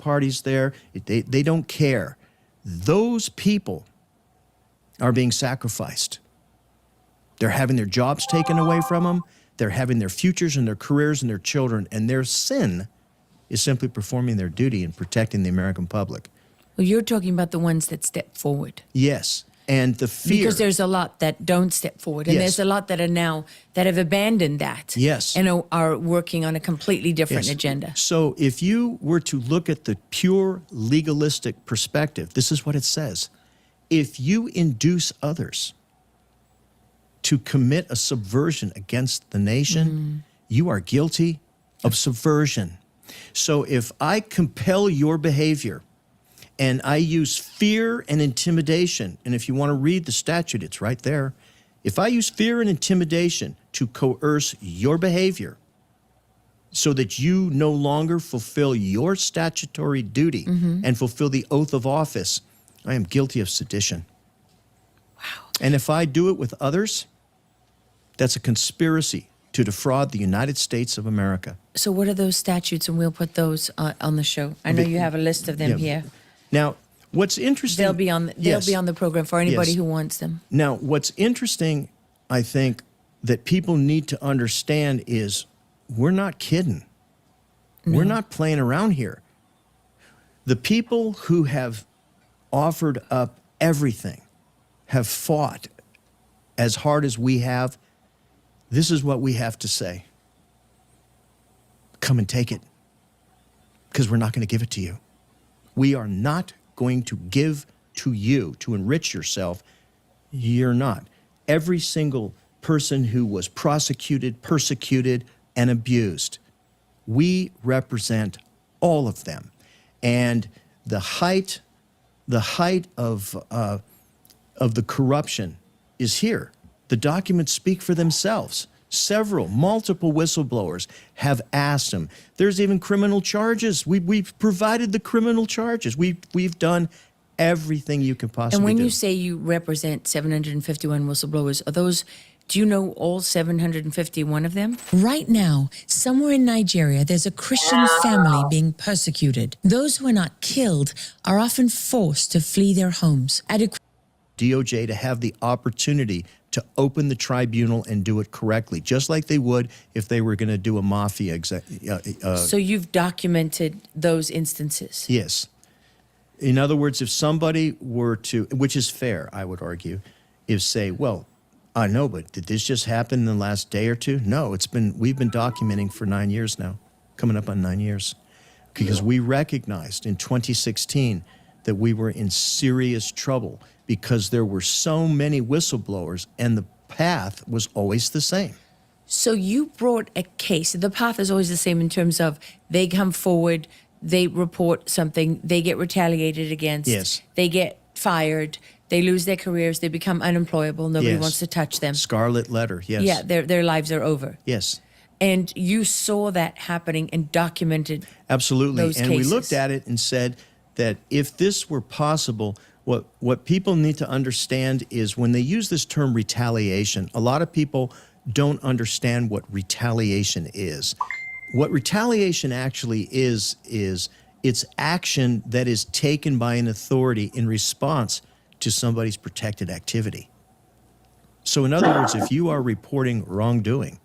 parties there. They don't care. Those people are being sacrificed. They're having their jobs taken away from them. They're having their futures and their careers and their children. And their sin is simply performing their duty and protecting the American public. Well, you're talking about the ones that step forward. Yes. And the fear. Because there's a lot that don't step forward. And there's a lot that are now, that have abandoned that. Yes. And are working on a completely different agenda. So if you were to look at the pure legalistic perspective, this is what it says. If you induce others to commit a subversion against the nation, you are guilty of subversion. So if I compel your behavior and I use fear and intimidation, and if you want to read the statute, it's right there. If I use fear and intimidation to coerce your behavior so that you no longer fulfill your statutory duty and fulfill the oath of office, I am guilty of sedition. Wow. And if I do it with others, that's a conspiracy to defraud the United States of America. So what are those statutes? And we'll put those on the show. I know you have a list of them here. Now, what's interesting... They'll be on the program for anybody who wants them. Now, what's interesting, I think, that people need to understand is we're not kidding. No. We're not playing around here. The people who have offered up everything, have fought as hard as we have, this is what we have to say. Come and take it, because we're not going to give it to you. We are not going to give to you to enrich yourself. You're not. Every single person who was prosecuted, persecuted, and abused, we represent all of them. And the height of the corruption is here. The documents speak for themselves. Multiple whistleblowers have asked him. There's even criminal charges. We've provided the criminal charges. We've done everything you can possibly do. And when you say you represent 751 whistleblowers, are those, do you know all 751 of them? Right now, somewhere in Nigeria, there's a Christian family being persecuted. Those who are not killed are often forced to flee their homes. DOJ to have the opportunity to open the tribunal and do it correctly, just like they would if they were going to do a mafia. So you've documented those instances? Yes. In other words, if somebody were to, which is fair, I would argue, if say, well, I know, but did this just happen in the last day or two? No, we've been documenting for 9 years now, coming up on 9 years, because we recognized in 2016 that we were in serious trouble because there were so many whistleblowers and the path was always the same. So you brought a case. The path is always the same in terms of they come forward, they report something, they get retaliated against, yes. They get fired, they lose their careers, they become unemployable, nobody wants to touch them. Scarlet letter, yes. Yeah, their lives are over. Yes. And you saw that happening and documented absolutely. Those and cases. We looked at it and said that if this were possible, what people need to understand is when they use this term retaliation, a lot of people don't understand what retaliation is. What retaliation actually is it's action that is taken by an authority in response to somebody's protected activity. So in other words, if you are reporting wrongdoing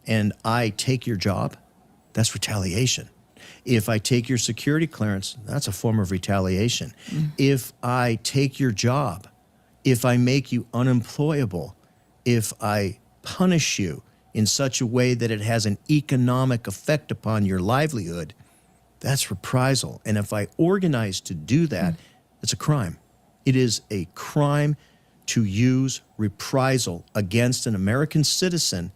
and I take your job, that's retaliation. If I take your security clearance, that's a form of retaliation. If I take your job, if I make you unemployable, if I punish you in such a way that it has an economic effect upon your livelihood, that's reprisal. And if I organize to do that, it's a crime. It is a crime to use reprisal against an American citizen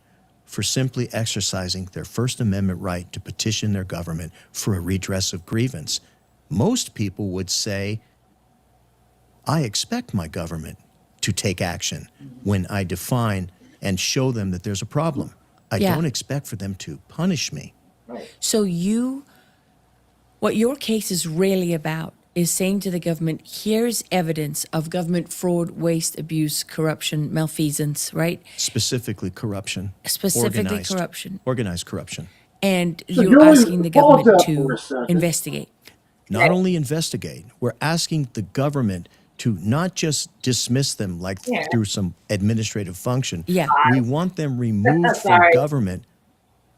for simply exercising their First Amendment right to petition their government for a redress of grievance. Most people would say, I expect my government to take action when I define and show them that there's a problem. I don't expect for them to punish me. So what your case is really about is saying to the government, here's evidence of government fraud, waste, abuse, corruption, malfeasance, right? Specifically corruption. Specifically corruption. Organized corruption. And you're asking the government to investigate. not Right. only investigate, we're asking the government to not just dismiss them like Yeah. through some administrative function. Yeah. We want them removed from Sorry. government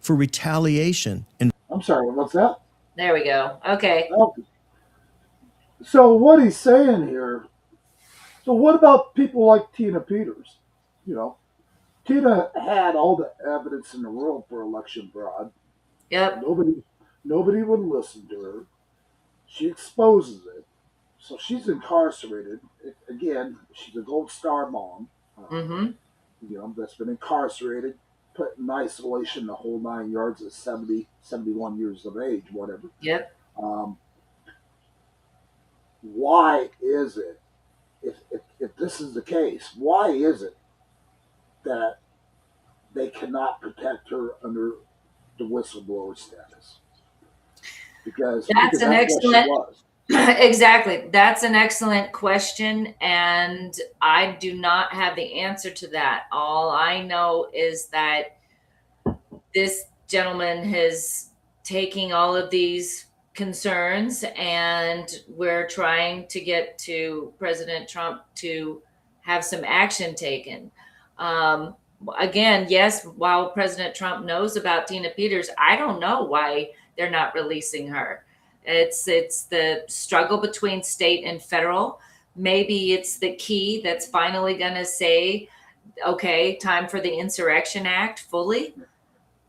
for retaliation. And I'm sorry, what's that? There we go. Okay. Oh, so what he's saying here. So what about people like Tina Peters? You know, Tina had all the evidence in the world for election fraud. Yep. Nobody would listen to her. She exposes it. So she's incarcerated. Again, she's a Gold Star mom. Mm-hmm. That's been incarcerated, put in isolation the whole 9 yards at 70, 71 years of age, whatever. Yep. Um, why is it, if this is the case, why is it that they cannot protect her under the whistleblower status? Because That's an that's what she excellent. was. Exactly. That's an excellent question. And I do not have the answer to that. All I know is that this gentleman has taken all of these concerns, and we're trying to get to President Trump to have some action taken. Again, yes, while President Trump knows about Tina Peters, I don't know why they're not releasing her. It's the struggle between state and federal. Maybe it's the key that's finally going to say, okay, time for the Insurrection Act fully,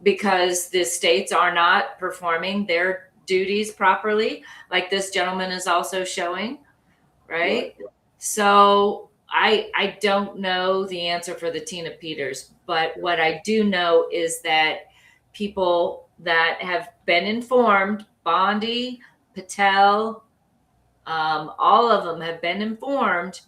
because the states are not performing their duties properly, like this gentleman is also showing, right? So I don't know the answer for the Tina Peters, but what I do know is that people that have been informed, Bondi, Patel, all of them have been informed,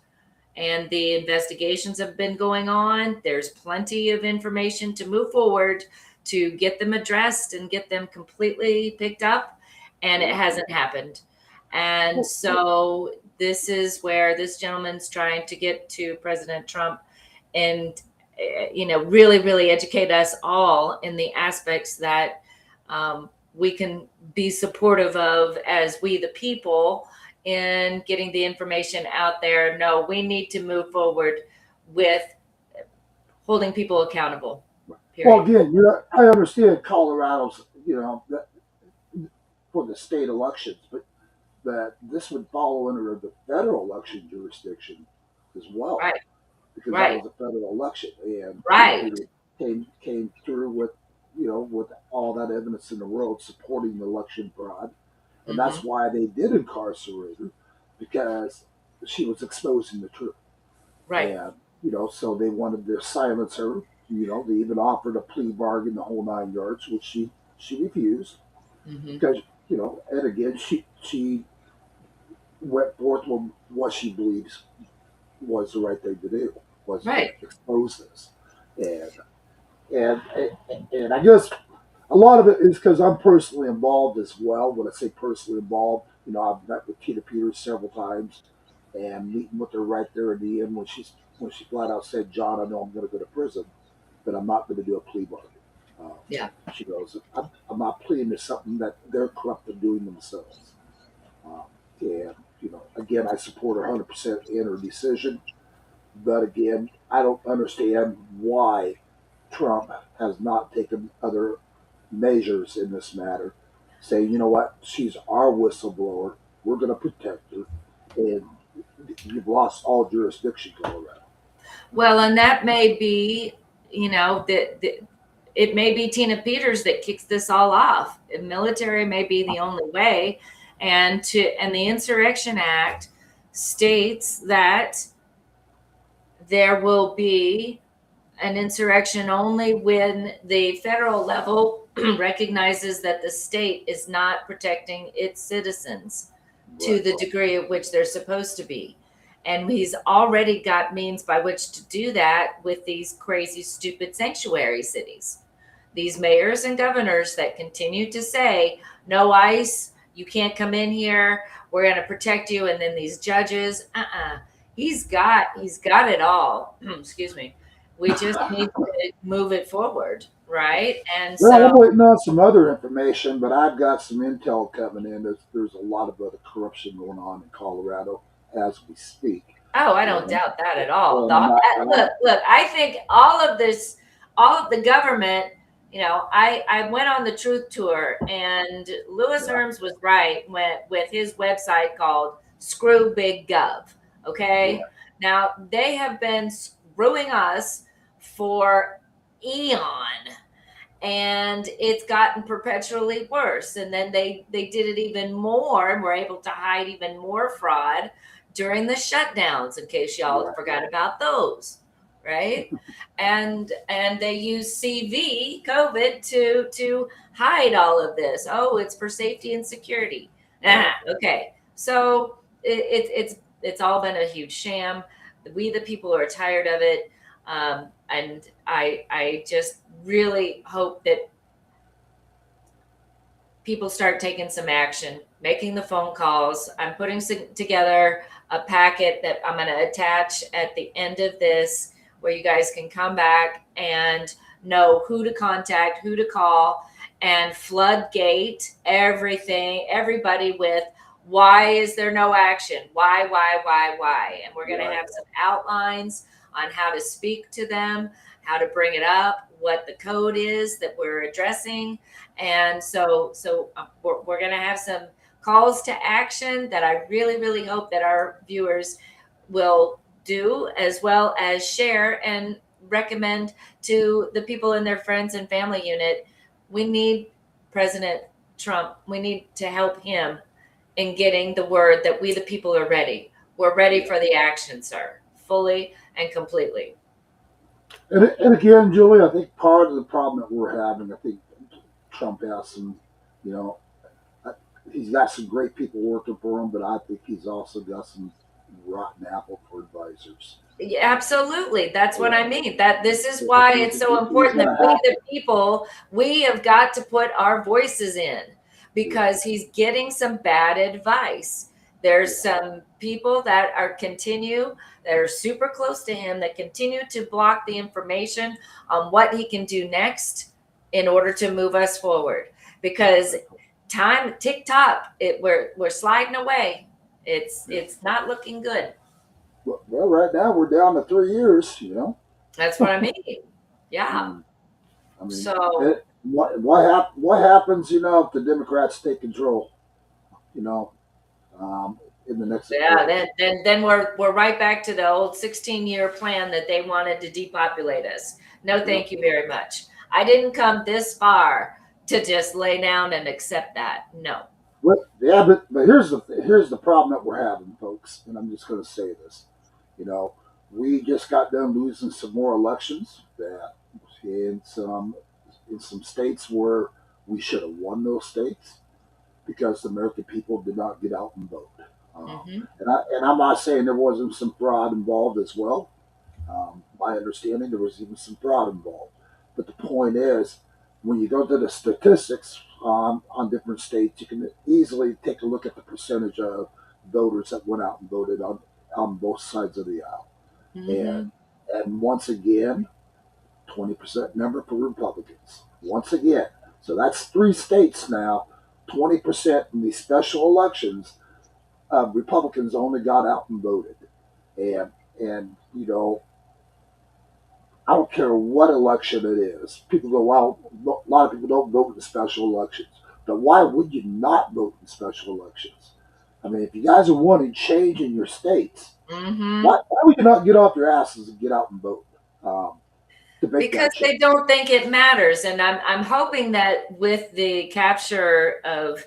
and the investigations have been going on. There's plenty of information to move forward to get them addressed and get them completely picked up, and it hasn't happened. And so this is where this gentleman's trying to get to President Trump and really, really educate us all in the aspects that we can be supportive of as we the people in getting the information out there. No, we need to move forward with holding people accountable. Period. Well, again, I understand Colorado's, that for the state elections, but that this would fall under the federal election jurisdiction as well, Right. because Right. that was a federal election, and Right. came through with with all that evidence in the world supporting the election fraud, and that's why they did incarcerate her, because she was exposing the truth. Right. And so they wanted to silence her. They even offered a plea bargain, the whole 9 yards, which she refused, because and again she went forth with what she believes was the right thing to do, was Right. to expose this, and I guess a lot of it is because I'm personally involved as well. When I say personally involved, I've met with Tina Peters several times, and meeting with her right there in the end when she flat out said, "John, I know I'm going to go to prison, but I'm not going to do a plea bargain." Yeah. She goes, I'm not pleading to something that they're corrupt doing themselves. And again, I support her 100% in her decision. But again, I don't understand why Trump has not taken other measures in this matter, saying, you know what, she's our whistleblower, we're going to protect her, and you've lost all jurisdiction, Colorado. Well, and that may be, it may be Tina Peters that kicks this all off. The military may be the only way, and the Insurrection Act states that there will be an insurrection only when the federal level recognizes that the state is not protecting its citizens to the degree of which they're supposed to be. And he's already got means by which to do that with these crazy, stupid sanctuary cities. These mayors and governors that continue to say, no ICE, you can't come in here, we're going to protect you. And then these judges, he's got it all. Excuse me. We just need to move it forward, right? And Well, so, I'm waiting on some other information, but I've got some intel coming in. There's a lot of other corruption going on in Colorado as we speak. oh, I don't And, doubt that at all. and Look, I think all of this, all of the government, I went on the truth tour, and Louis yeah, Herms was right with his website called Screw Big Gov. yeah, Okay. Now they have been screwing us for eon, and it's gotten perpetually worse. And then they did it even more, and were able to hide even more fraud during the shutdowns, in case y'all yeah, forgot about those, right? And they use COVID to hide all of this. Oh, it's for safety and security. Okay, so it's all been a huge sham. We the people are tired of it. And I just really hope that people start taking some action, making the phone calls. I'm putting together a packet that I'm going to attach at the end of this, where you guys can come back and know who to contact, who to call, and floodgate everybody with, why is there no action? Why? And we're going to have some outlines on how to speak to them, how to bring it up, what the code is that we're addressing. And so we're going to have some calls to action that I really, really hope that our viewers will do, as well as share and recommend to the people in their friends and family unit. We need President Trump. We need to help him in getting the word that we, the people, are ready. We're ready for the action, sir, fully and completely. and again, Julie, I think part of the problem that we're having, I think Trump has some, you know, he's got some great people working for him, but I think he's also got some rotten apple for advisors. Yeah, absolutely. That's what I mean. That this is So I why think it's so he's important going that to we, have the people, we have got to put our voices in, to. because he's getting some bad advice. There's some people that are super close to him, that continue to block the information on what he can do next in order to move us forward. Because time, tick tock, we're sliding away. It's not looking good. Well, right now we're down to 3 years. You know, That's what I mean. Yeah. and I mean, So what happens? You know, if the Democrats take control, you know, in the next yeah, then we're right back to the old 16-year plan that they wanted to depopulate us. No, yeah, thank you very much. I didn't come this far to just lay down and accept that. No. but here's the problem that we're having, folks. And I'm just going to say this. You know, we just got done losing some more elections that in some in some states where we should have won those states because the American people did not get out and vote. Um, Hmm. and I'm not saying there wasn't some fraud involved as well. My understanding, there was even some fraud involved. But the point is, when you go to the statistics on different states, you can easily take a look at the percentage of voters that went out and voted on both sides of the aisle. Hmm. And once again, 20% number for Republicans. Once again, so that's 3 states now. 20% in these special elections, Republicans only got out and voted, and you know, I don't care what election it is. People go, well, a lot of people don't vote in special elections. But why would you not vote in special elections? I mean, if you guys are wanting change in your states, Hmm. why would you not get off your asses and get out and vote to make Because that change? they don't think it matters. And I'm hoping that with the capture of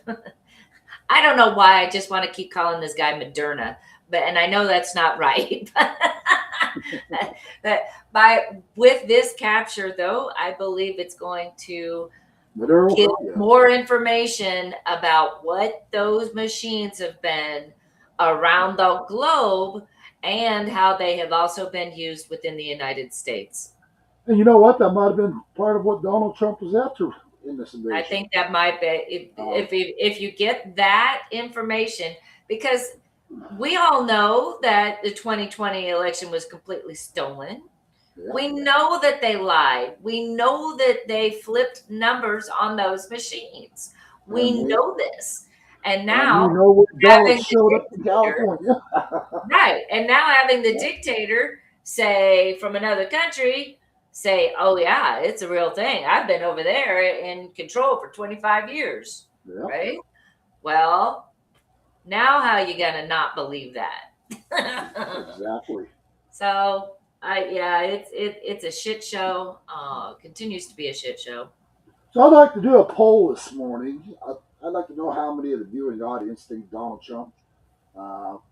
I don't know why I just want to keep calling this guy Moderna, and I know that's not right. But with this capture, though, I believe it's going to Maduro will give hurt you. more information about what those machines have been around the globe, and how they have also been used within the United States. And you know what? That might have been part of what Donald Trump was after in this I invasion. think that might be, Um, if you get that information, because we all know that the 2020 election was completely stolen. Yeah. We know that they lied. We know that they flipped numbers on those machines. We And know this. And and we now know where dollars having the showed up in dictator, California. right? And now having the Yeah. dictator say from another country, say, oh, yeah, it's a real thing. I've been over there in control for 25 years, Yeah. right? Well, now how are you going to not believe that? Exactly. So yeah, it's a shit show. Continues to be a shit show. So I'd like to do a poll this morning. I'd like to know how many of the viewing audience think Donald Trump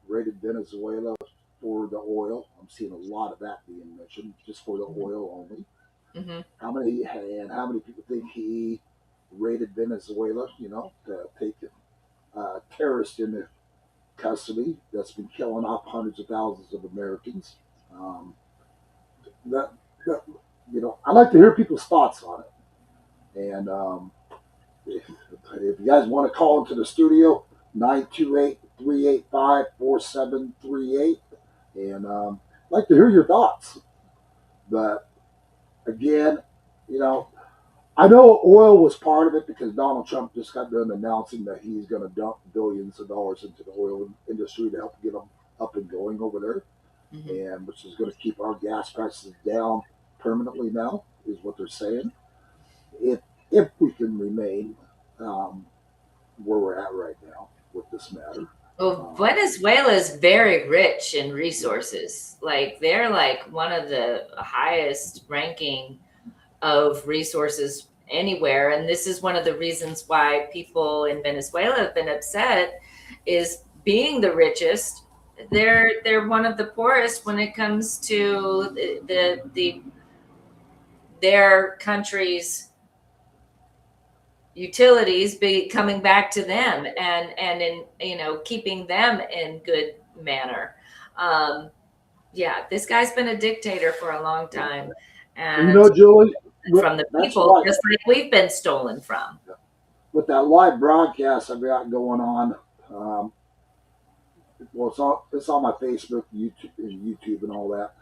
raided Venezuela for the oil. I'm seeing a lot of that being mentioned, just for the oil only. Mm-hmm. How many people think he raided Venezuela? You know, to take terrorists into custody that's been killing off hundreds of thousands of Americans. Um, that, that I'd like to hear people's thoughts on it. And if you guys want to call into the studio, 928-385-4738, and I'd like to hear your thoughts. But again, you know, I know oil was part of it because Donald Trump just got done announcing that he's going to dump billions of dollars into the oil industry to help get them up and going over there, Mm-hmm. and which is going to keep our gas prices down permanently now, is what they're saying. If if we can remain um, where we're at right now with this matter. Well, Um, Venezuela is very rich in resources. Like they're like one of the highest ranking of resources anywhere, and this is one of the reasons why people in Venezuela have been upset. Is being the richest, they're one of the poorest when it comes to their country's utilities be coming back to them and in keeping them in good manner. Yeah, this guy's been a dictator for a long time, and Julie, from the that's people, right. just like we've been stolen from. With that live broadcast I've got going on, um, well, it's on my Facebook, YouTube, and all that.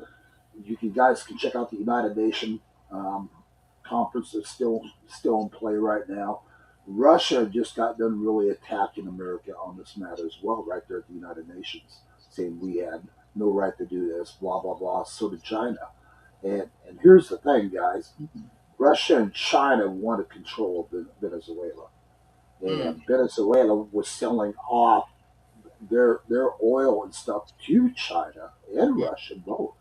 You guys can check out the United Nations um, conference that's still in play right now. Russia just got done really attacking America on this matter as well, right there at the United Nations, saying we had no right to do this, blah blah blah. So did China. And here's the thing, guys: Russia and China wanted control of Venezuela, Mm. and Venezuela was selling off their oil and stuff to China and Russia both,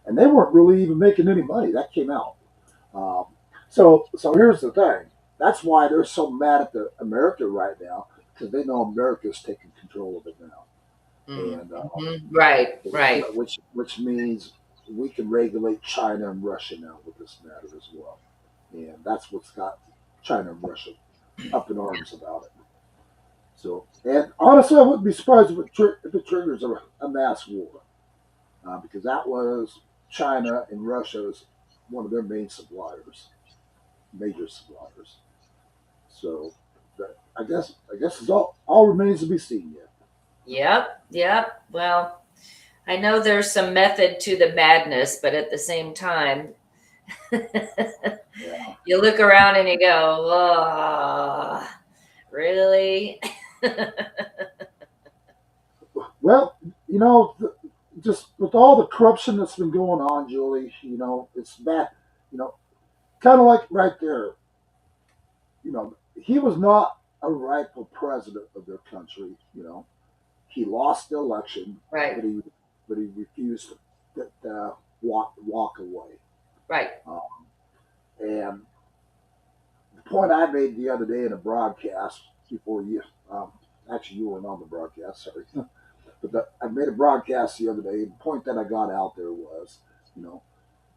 and they weren't really even making any money. That came out. Um, so here's the thing. That's why they're so mad at America right now, because they know America's taking control of it now, Mm. and Right, right. which means we can regulate China and Russia now with this matter as well, and that's what's got China and Russia up in arms about it. So, and honestly, I wouldn't be surprised if it triggers a mass war, because that was China and Russia's one of their main suppliers, major suppliers. So, I guess it's all remains to be seen yet. Yep. Well, I know there's some method to the madness, but at the same time, Yeah. you look around and you go, oh, really? Well, just with all the corruption that's been going on, Julie, it's bad. You know, kind of like right there. He was not a rightful president of their country. He lost the election, Right, but he refused to walk away. right. Um, and the point I made the other day in a broadcast before um, actually you weren't on the broadcast, sorry, but I made a broadcast the other day. The point that I got out there was, you know,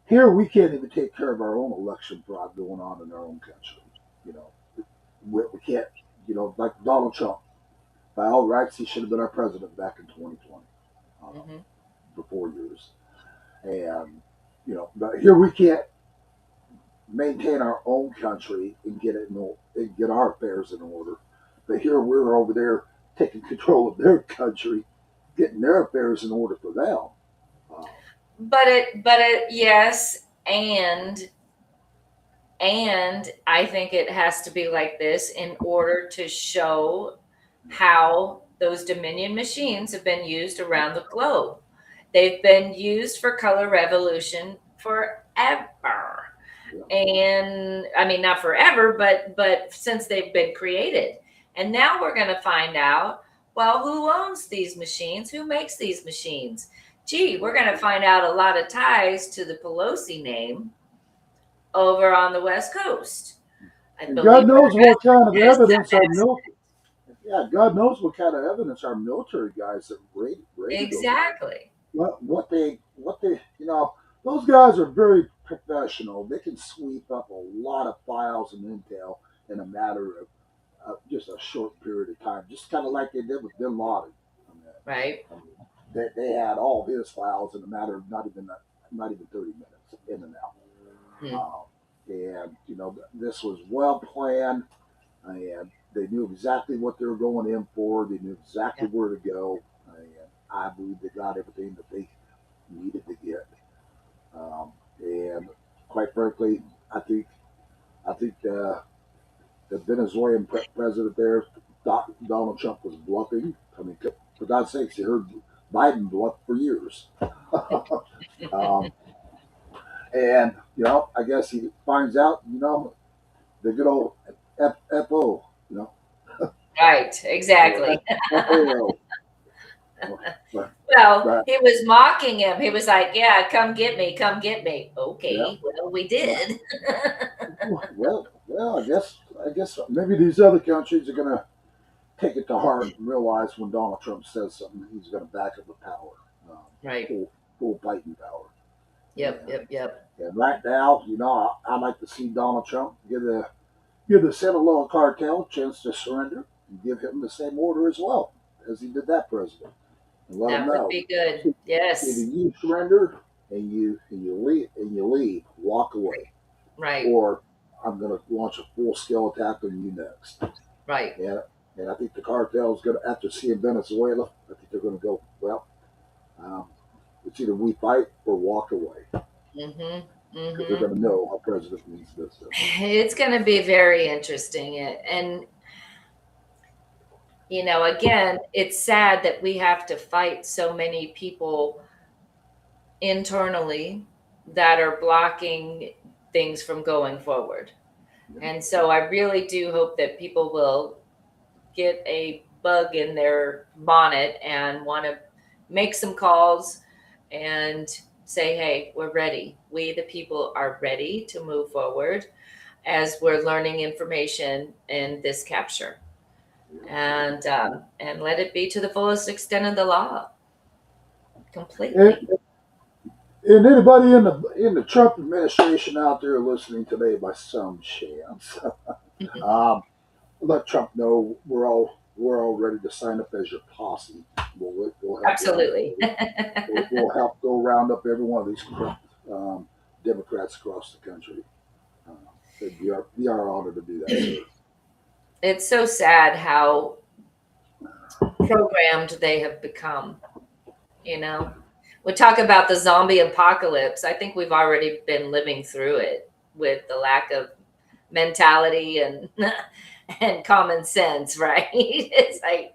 here we can't even take care of our own election fraud going on in our own country. You know, we can't. Like Donald Trump, by all rights, he should have been our president back in 2020 Hmm. for 4 years. And but here we can't maintain our own country and get our affairs in order. But here we're over there taking control of their country, getting their affairs in order for them. Um, yes, and I think it has to be like this in order to show how those Dominion machines have been used around the globe. They've been used for color revolution forever. Yeah. And I mean, not forever, but since they've been created. And now we're going to find out, well, who owns these machines? Who makes these machines? Gee, we're going to find out a lot of ties to the Pelosi name over on the West Coast. I And God believe her knows what kind of husband has evidence our that military. Yeah, God knows what kind of evidence our military guys that raided over there. exactly. What they, those guys are very professional. They can sweep up a lot of files and intel in a matter of just a short period of time, just kind of like they did with Bin Laden. Right. I mean, they had all his files in a matter of not even 30 minutes in and out. Hmm. And this was well planned, and they knew exactly what they were going in for. They knew exactly Yeah. where to go, and I believe they got everything that they needed to get. And quite frankly, I think the Venezuelan president there, Donald Trump, was bluffing. I mean, for God's sakes, you heard Biden bluff for years. um, and I guess he finds out, the good old FO, Right. or Exactly. FAO. But, Well, but he was mocking him. He was like, "Yeah, come get me, come get me." yeah, Okay, well, we but, did. well, I guess maybe these other countries are gonna take it to heart and realize when Donald Trump says something, he's gonna back it with power, um, Right. full fighting power. Yep. And, Yep. Yep. and right now, I like to see Donald Trump give the Sinaloa cartel a chance to surrender and give him the same order as well as he did that president, and let him That would know be good. either Yes. you surrender and you leave, walk away, Right. or I'm going to launch a full scale attack on you next. Right. And I think the cartel is going to, after seeing Venezuela, I think they're going to go, well, um, it's either we fight or walk away, Mhm. because they're Mhm. going to know our president means business. It's going to be very interesting. And again, it's sad that we have to fight so many people internally that are blocking things from going forward. And so I really do hope that people will get a bug in their bonnet and want to make some calls and say, hey, we're ready. We, the people, are ready to move forward as we're learning information in this capture. And let it be to the fullest extent of the law. And, Completely. and anybody in the Trump administration out there listening today, by some chance, um, let Trump know we're all ready to sign up as your posse. We'll help round up Absolutely. we'll help go round up every one of these corrupt Democrats across the country. Uh, it'd be our honor to do that, sir. It's so sad how programmed they have become. You know, we talk about the zombie apocalypse. I think we've already been living through it with the lack of mentality and and common sense, right? It's like,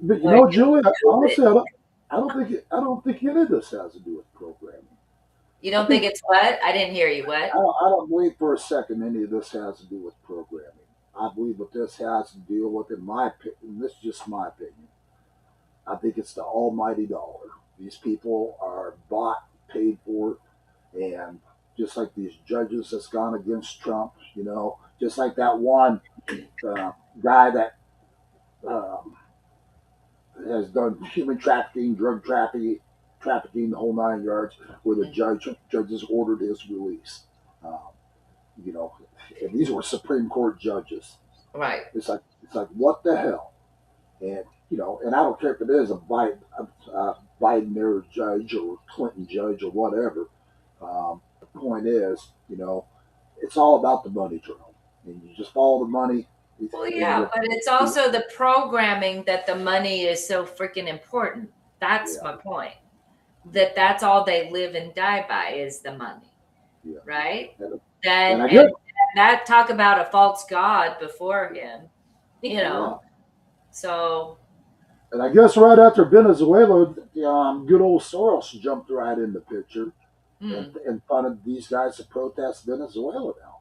But oh, Julie, prove it. honestly, I don't think any of this has to do with programming. You I don't think think it's what? I didn't hear you. What? I don't believe for a second any of this has to do with programming. I believe what this has to deal with, in my opinion, this is just my opinion. I think it's the almighty dollar. These people are bought, paid for, and just like these judges that's gone against Trump, just like that one guy that um, has done human trafficking, drug trafficking, the whole 9 yards, where the judges ordered his release. Um, you know, and these were Supreme Court judges. Right. It's like what the hell? And I don't care if it is a Biden era judge or Clinton judge or whatever. The point is, it's all about the money trail, and you just follow the money. Well, And yeah, but it's also the programming that the money is so freaking important. That's yeah, my point. that's all they live and die by is the money, Yeah. right? And, Then and I guess, and that talk about a false god before him, you yeah. know. So And I guess right after Venezuela, good old Soros jumped right in the picture hmm. and funded these guys to protest Venezuela now.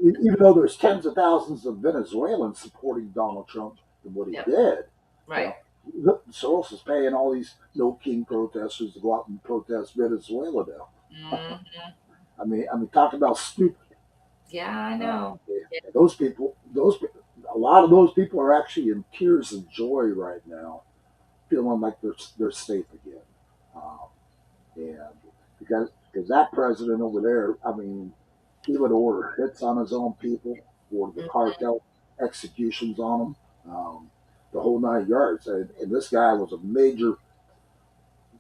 Even though there's tens of thousands of Venezuelans supporting Donald Trump and what he Yep. did, you Right. know, Soros is paying all these no king protesters to go out and protest Venezuela now. Hmm. Talk about stupid. Yeah, I Uh, know. Yeah. those people, a lot of those people are actually in tears of joy right now, feeling like they're safe again. Um, and because that president over there, he would order hits on his own people, or the Mhm. cartel executions on them, the whole 9 yards. And this guy was a major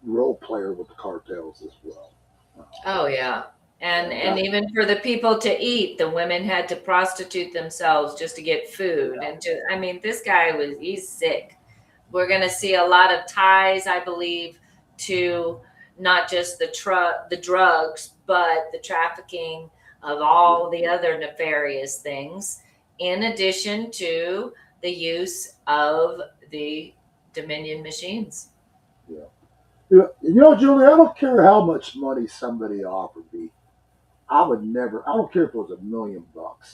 role player with the cartels as well. Um, Oh yeah. and And even for the people to eat, the women had to prostitute themselves just to get food. And to, I mean, this guy he's sick. We're going to see a lot of ties, I believe, to not just the drugs, but the trafficking of yeah, all the other nefarious things, in addition to the use of the Dominion machines. yeah. Julie, I don't care how much money somebody offered me. I would never. I don't care if it was $1 million.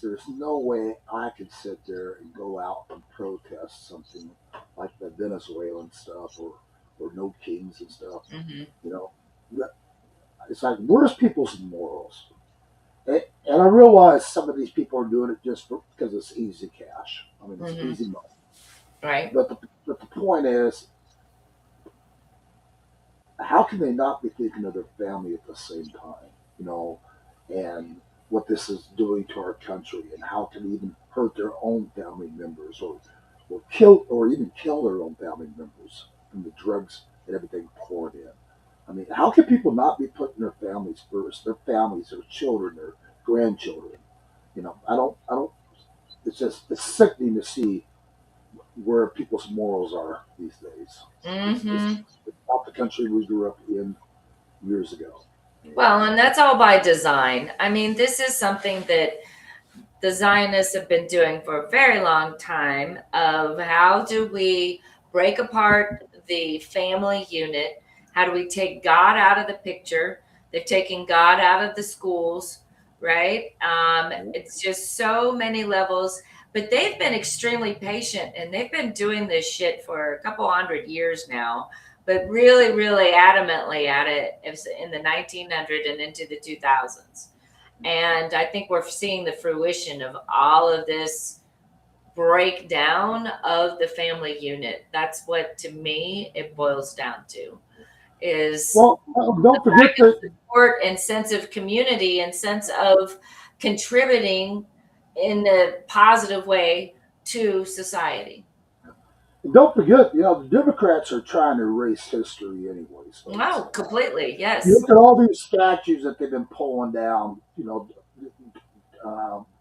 There's no way I could sit there and go out and protest something like the Venezuelan stuff or no kings and stuff. Hmm. You know, it's like where's people's morals? And I realize some of these people are doing it just because it's easy cash. It's Hmm. easy money. Right. But the point is, how can they not be thinking of their family at the same time? You know, and what this is doing to our country, and how it can even hurt their own family members, or even kill their own family members from the drugs and everything poured in. How can people not be putting their families first? Their families, their children, their grandchildren. I don't. It's sickening to see where people's morals are these days. Hmm. It's not the country we grew up in years ago. Well, And and that's all by design. I mean, this is something that the Zionists have been doing for a very long time of how do we break apart the family unit? How do we take God out of the picture? They've taken God out of the schools, right? It's just so many levels, but they've been extremely patient and they've been doing this shit for a couple hundred years now, but really, really adamantly at it in the 1900s and into the 2000s. And I think we're seeing the fruition of all of this breakdown of the family unit. That's what, to me, it boils down to is well, don't forget that. support and sense of community and sense of contributing in a positive way to society. Don't forget, the Democrats are trying to erase history, anyways, folks. Oh, completely. You Yes. look at all these statues that they've been pulling down.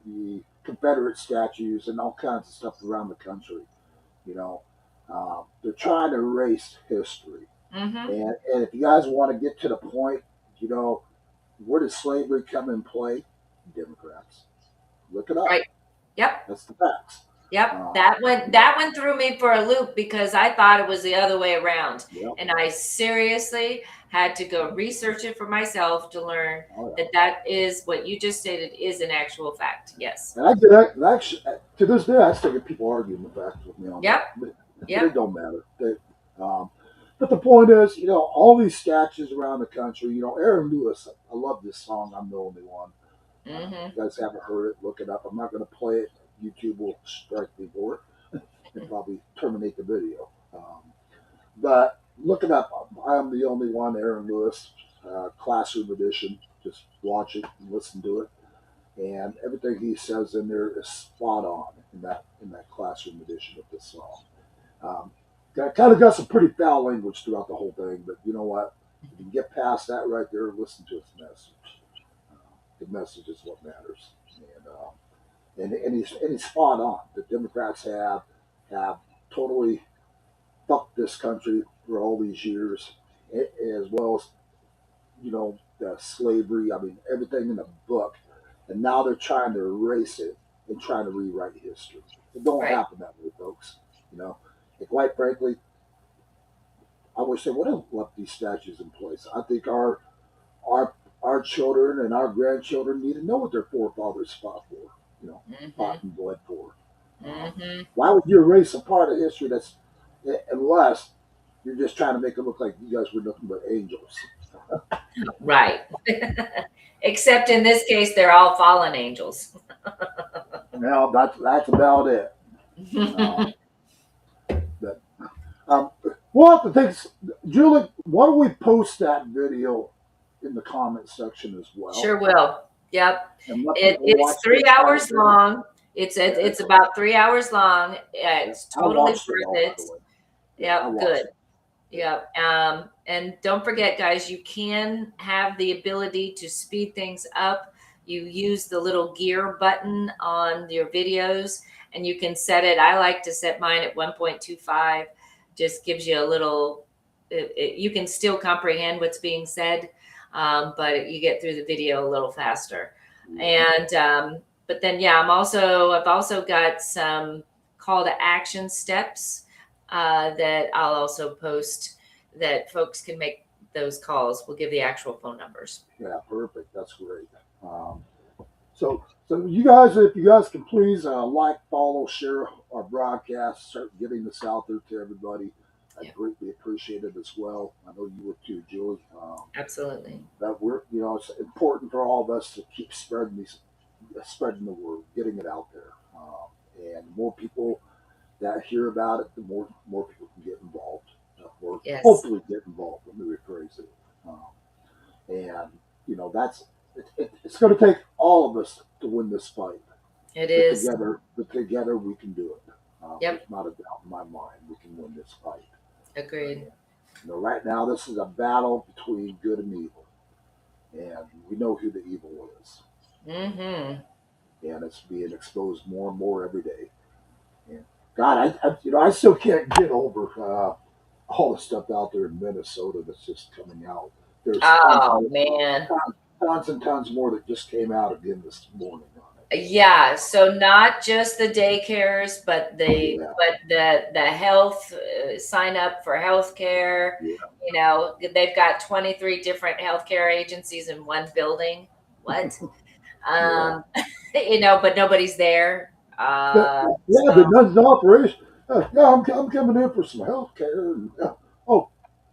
The Confederate statues and all kinds of stuff around the country. You know, they're trying to erase history. Mm-hmm. And if you guys want to get to the point, you know, where did slavery come in play? Democrats. Look it up. Right. Yep. That's the facts. Yep, Uh, you know, that one threw me for a loop because I thought it was the other way around. yeah. And I seriously had to go research it for myself to learn Oh, yeah. that that is what you just stated is an actual fact. Yes. And I did actually to this day. I still get people arguing the facts with me on Yep. that, but it Yep. don't matter. Um, but the point is, all these statues around the country. Aaron Lewis. I love this song. I'm the only one. Mm-hmm. If you guys haven't heard it, look it up. I'm not going to play it. YouTube will strike me for it and probably terminate the video. But look it up. I am the only one. Aaron Lewis, classroom edition. Just watch it and listen to it, and everything he says in there is spot on in that classroom edition of this song. Um, kind of got some pretty foul language throughout the whole thing, but you know what? If you can get past that right there, listen to its message. The message is what matters, and he's spot on. The Democrats have totally fucked this country for all these years, as well as, the slavery. I mean, everything in the book. And now they're trying to erase it and trying to rewrite history. It don't Right. happen that way, folks. You know, and quite frankly, I wish they would have left these statues in place. I think our our children and our grandchildren need to know what their forefathers fought for. You know, Hmm. fought and bled for. Hmm. Why would you erase a part of history that's unless you're just trying to make it look like you guys were nothing but angels? Right. Except in this case, they're all fallen angels. Now that's about it. Uh, that um, we'll have to take Julie. Why don't we post that video in the comment section as well, Sure will. Yep. and let people It's watch three this part hours video? long. It's Yeah, about 3 hours long. yeah. It's I totally watched it worth all, by it. the way. Yeah, I Yep. watched Good. it. Yeah, Yep. And don't forget, guys, you can have the ability to speed things up. You use the little gear button on your videos, and you can set it. I like to set mine at 1.25. Just gives you a little. You can still comprehend what's being said, but you get through the video a little faster. yeah. And but then, yeah, I've also got some call to action steps that I'll also post that folks can make those calls. We'll give the actual phone numbers. Yeah, perfect. That's great. Um, so you guys, if you guys can please like, follow, share our broadcast, start getting this out there to everybody. I Yeah, greatly appreciate it as well. I know you would too, Julie. absolutely. That it's important for all of us to keep spreading the word, getting it out there. And the more people that hear about it, the more people can get involved, or Yes, hopefully get involved. Let me rephrase it. And that's it's going to take all of us to win this fight. it But is. together we can do it. There's Yep, not a doubt in my mind we can win this fight. agreed. And, right now this is a battle between good and evil, and we know who the evil is, Mm-hmm. and it's being exposed more and more every day. And God, I still can't get over all the stuff out there in Minnesota that's just coming out. There's Oh man. tons and tons more that just came out again this morning on Yeah, so not just the daycares, but it. the health sign up for healthcare. Yeah, They've got 23 different healthcare agencies in one building. What? yeah, Um, but nobody's there. yeah. Yeah, So the nuns operation. Yeah, I'm coming in for some health care. And, oh,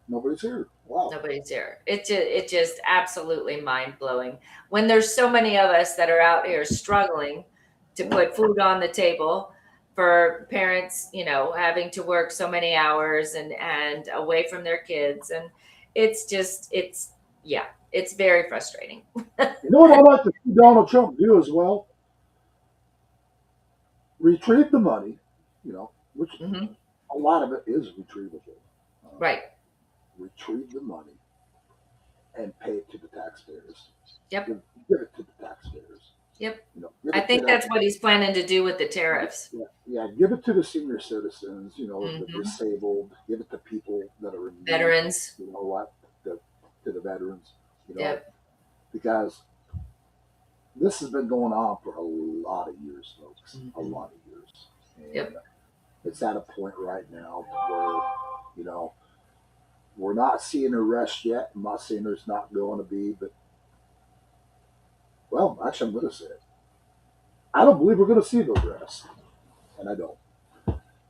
nobody's here. Wow. nobody's there. It just absolutely mind blowing when there's so many of us that are out here struggling to Yeah. put food on the table for parents, having to work so many hours and away from their kids, and yeah, it's very frustrating. You know what I'd like to see Donald Trump do as well? Retrieve the money, which Hmm. a lot of it is retrievable. Uh, Right. Retrieve the money and pay it to the taxpayers. Yep. Give it to the taxpayers. Yep. Give I it to think that. that's what he's planning to do with the tariffs. Yeah, yeah, give it to the senior citizens. The Hmm. disabled. Give it to people that are in need. Veterans. You know what? To the veterans. Yep. Because this has been going on for a lot of years, folks. A Hmm. lot of years, and Yep. it's at a point right now where you know we're not seeing arrests yet. I'm not saying there's not going to be, but well, actually, I'm going to say it. I don't believe we're going to see the arrests, and I don't.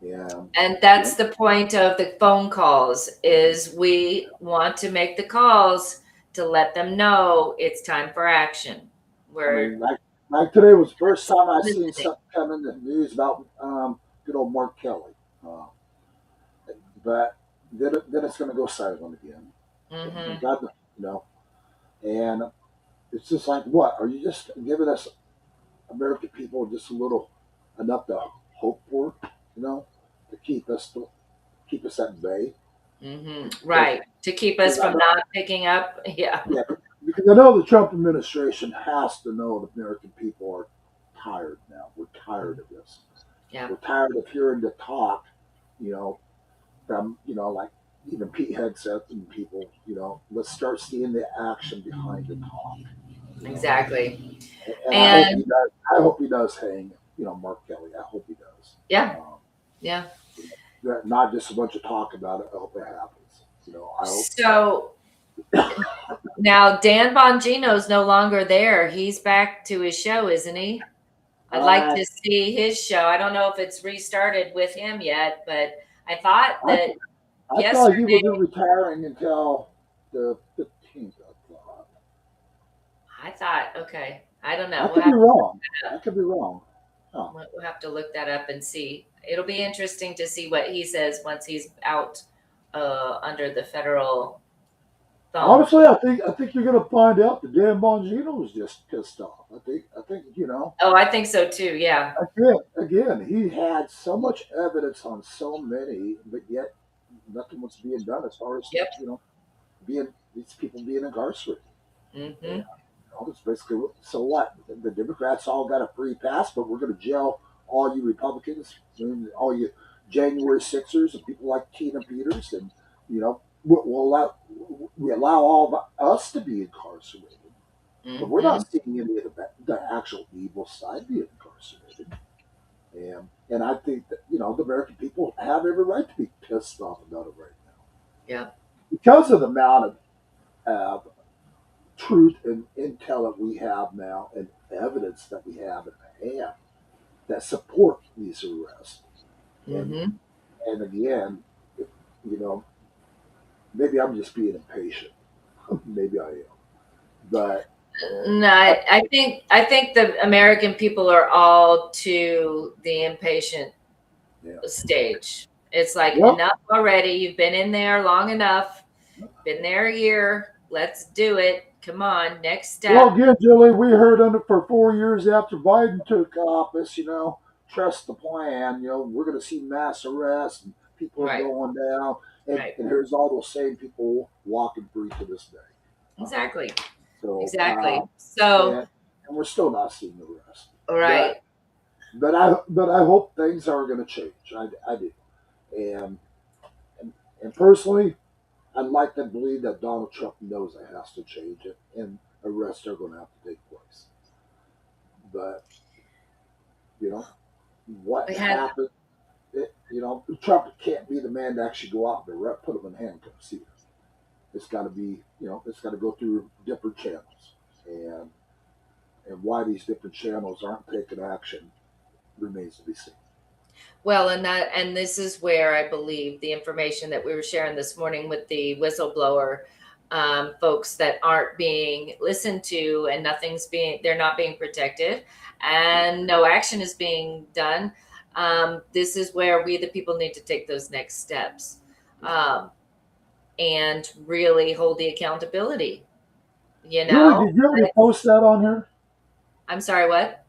And And you that's know, the point of the phone calls is we want to make the calls to let them know it's time for action. I We're mean, like today was the first time I seen listening. something come in the news about good old Mark Kelly. Uh, but then it's going to go silent again. Hmm. And God, you know, and it's just like, what are you just giving us American people just a little enough to hope for, to keep us at bay? Hmm. Because Right. To keep us I from know, not picking up. Yeah. yeah, because I know the Trump administration has to know the American people are tired now. We're tired of this. Yeah. We're tired of hearing the talk, you know, from like even Pete Hegseth and people, let's start seeing the action behind the talk. Exactly. And I hope he And does. I hope he does hang, Mark Kelly. I hope he does. yeah, Um, yeah. not just a bunch of talk about it. I hope it happens. I hope. So now Dan Bongino's no longer there. He's back to his show, isn't he? I'd like Uh, to see his show. I don't know if it's restarted with him yet, but I thought I that I thought he yesterday, wasn't retiring until the 15th. I thought, okay, I don't know. I could be wrong. I could be wrong. Oh. We'll have to look that up and see. It'll be interesting to see what he says once he's out under the federal thumb. Honestly, I think you're gonna find out that Dan Bongino was just pissed off. I think Oh, I think so too. Yeah. again he had so much evidence on so many, but yet nothing was being done as far as Yep. being these people being incarcerated. Mm-hmm. It's basically, so what? The Democrats all got a free pass, but we're going to jail all you Republicans, and all you January Sixers, and people like Tina Peters, and we allow all of us to be incarcerated, but we're Mm-hmm. not seeing any of the actual evil side being incarcerated. And I think that the American people have every right to be pissed off about it right now Yeah. because of the amount of truth and intel that we have now and evidence that we have in hand that support these arrests. And Mm-hmm. and again, you know, maybe I'm just being impatient. Maybe I am. But No, I think the American people are all to the impatient yeah. stage. It's like Well, enough already. You've been in there long enough. Been there a year. Let's do it. Come on, next well, step. again, Julie, we heard on it for 4 years after Biden took office. Trust the plan. We're going to see mass arrests and people are Right, going down. And, right. and here's all those same people walking free to this day. Exactly. So, Exactly. So, and we're still not seeing the rest. right. But I hope things are going to change. I do, and, and and personally, I'd like to believe that Donald Trump knows it has to change it, and arrests are going to have to take place. But what We had happened? Trump can't be the man to actually go out and put them in handcuffs either. It's got to be, it's got to go through different channels, and why these different channels aren't taking action remains to be seen. well, and this is where I believe the information that we were sharing this morning with the whistleblower folks that aren't being listened to, and they're not being protected, and no action is being done. This is where we, the people, need to take those next steps, and really hold the accountability. Julie, did you already post that on here? I'm sorry, what?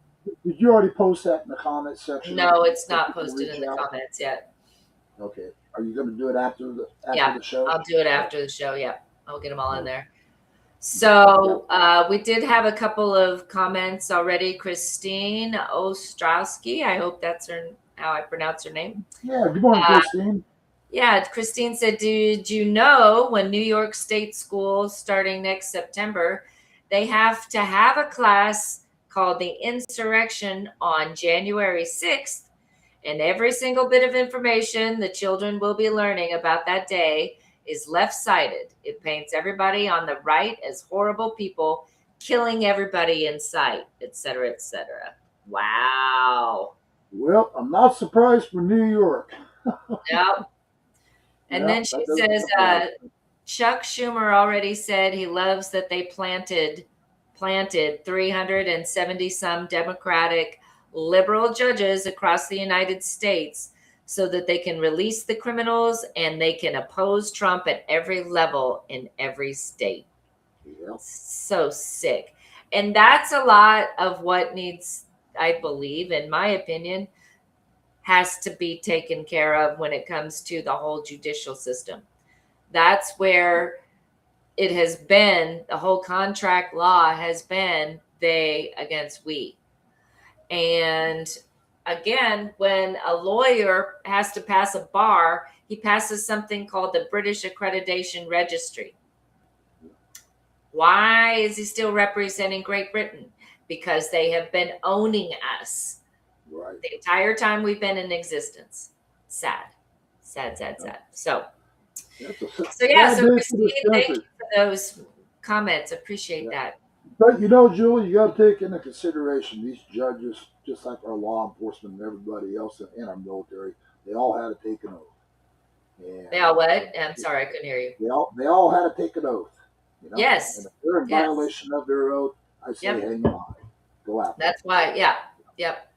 Did you already post that in the comments section? No, it's So not people posted reach in the out? comments yet. Okay. Are you going to do it after the Yeah, show? I'll do it after the show. Yeah, I'll get them all in there. So we did have a couple of comments already. Christine Ostrowski, I hope that's how I pronounce her name. Yeah. Good morning, Christine. Yeah, Christine said, did you know when New York State schools starting next September, they have to have a class called the Insurrection on January 6th, and every single bit of information the children will be learning about that day is left-sided. It paints everybody on the right as horrible people killing everybody in sight, et cetera, et cetera. Wow. Well, I'm not surprised for New York. Yep. And then she that doesn't says, surprise me. Chuck Schumer already said he loves that they planted 370 some Democratic liberal judges across the United States so that they can release the criminals and they can oppose Trump at every level in every state. Yeah. So sick. And that's a lot of what needs, I believe, in my opinion, has to be taken care of when it comes to the whole judicial system. That's where it has been, the whole contract law has been they against we. And again, when a lawyer has to pass a bar, he passes something called the British Accreditation Registry. Why is he still representing Great Britain? Because they have been owning us Right. the entire time we've been in existence. Sad. So, That's a so yeah, sad so day for this Christine, thank you country. for those comments. Appreciate Yeah. that. But you know, Julie, you got to take into consideration these judges, just like our law enforcement and everybody else in our military, they all had to take an oath. And They all what? I'm sorry, I couldn't hear you. they all had to take an oath. You know, Yes. and if they're in Yes. violation of their oath, I say Yep. hang on, go after That's why. Yeah. Yep.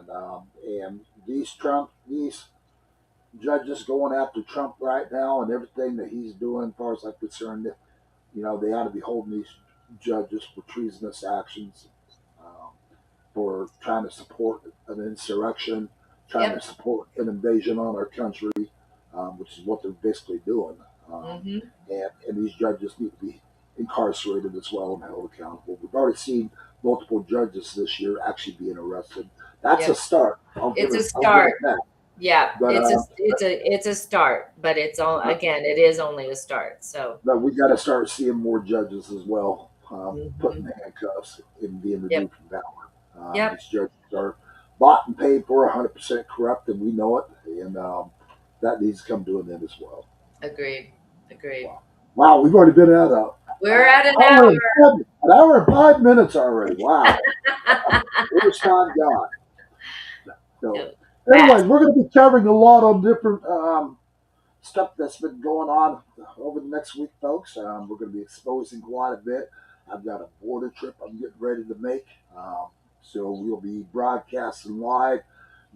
them. And these judges going after Trump right now and everything that he's doing, as far as I'm concerned, you know, they ought to be holding these judges for treasonous actions, um, for trying to support an insurrection, trying Yep. to support an invasion on our country, which is what they're basically doing. Mm-hmm. And these judges need to be incarcerated as well and held accountable. We've already seen multiple judges this year actually being arrested. That's Yep. a start. It's a start. Yeah, But, it's a start, but it's all again, it is only a start. So But we got to start seeing more judges as well, put in Mhm. handcuffs and being Yep. removed from power. Yep. These judges are bought and paid for, 100% corrupt, and we know it. And that needs to come to an end as well. Agreed. Wow, we've already been at We're at an an hour. hour and 5 minutes already. Wow, where's time gone? So, anyways, we're going to be covering a lot on different stuff that's been going on over the next week, folks. We're going to be exposing quite a bit. I've got a border trip I'm getting ready to make. So we'll be broadcasting live.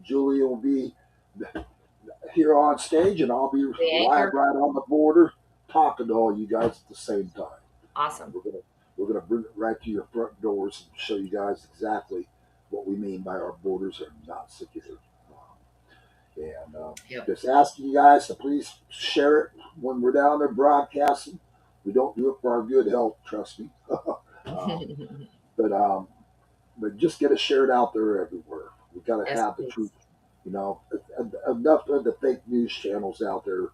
Julia will be here on stage, and I'll be The live anchor. right on the border talking to all you guys at the same time. Awesome. We're gonna bring it right to your front doors and show you guys exactly what we mean by our borders are not secure. Yep. Just asking you guys to please share it when we're down there broadcasting. We don't do it for our good health, trust me. But just get it shared out there everywhere. We got to Yes, have the please. truth. You know, enough of the fake news channels out there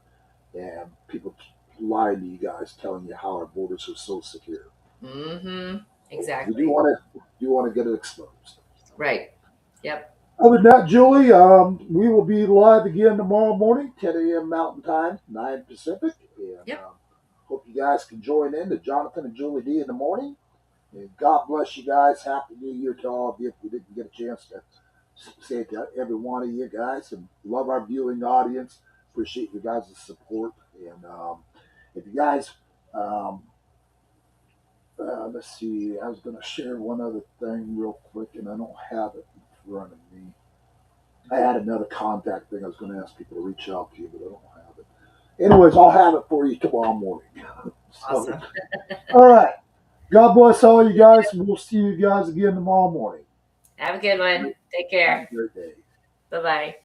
and people lying to you guys, telling you how our borders are so secure. Mm-hmm. You Exactly. do want to get it exposed. Right. Yep. Other than that, Julie, we will be live again tomorrow morning, 10 a.m. Mountain Time, 9 Pacific. And Yep. hope you guys can join in to Jonathan and Julie D in the morning. And God bless you guys. Happy New Year to all of you. If we didn't get a chance to say it to every one of you guys, and love our viewing audience. Appreciate you guys' support. And if you guys, let's see, I was going to share one other thing real quick, and I don't have it in front of me. I had another contact thing I was going to ask people to reach out to you, but I don't have it. Anyways, I'll have it for you tomorrow morning. Awesome. All right. God bless all you guys, and we'll see you guys again tomorrow morning. Have a good one. Take Have care. a great day. Bye-bye.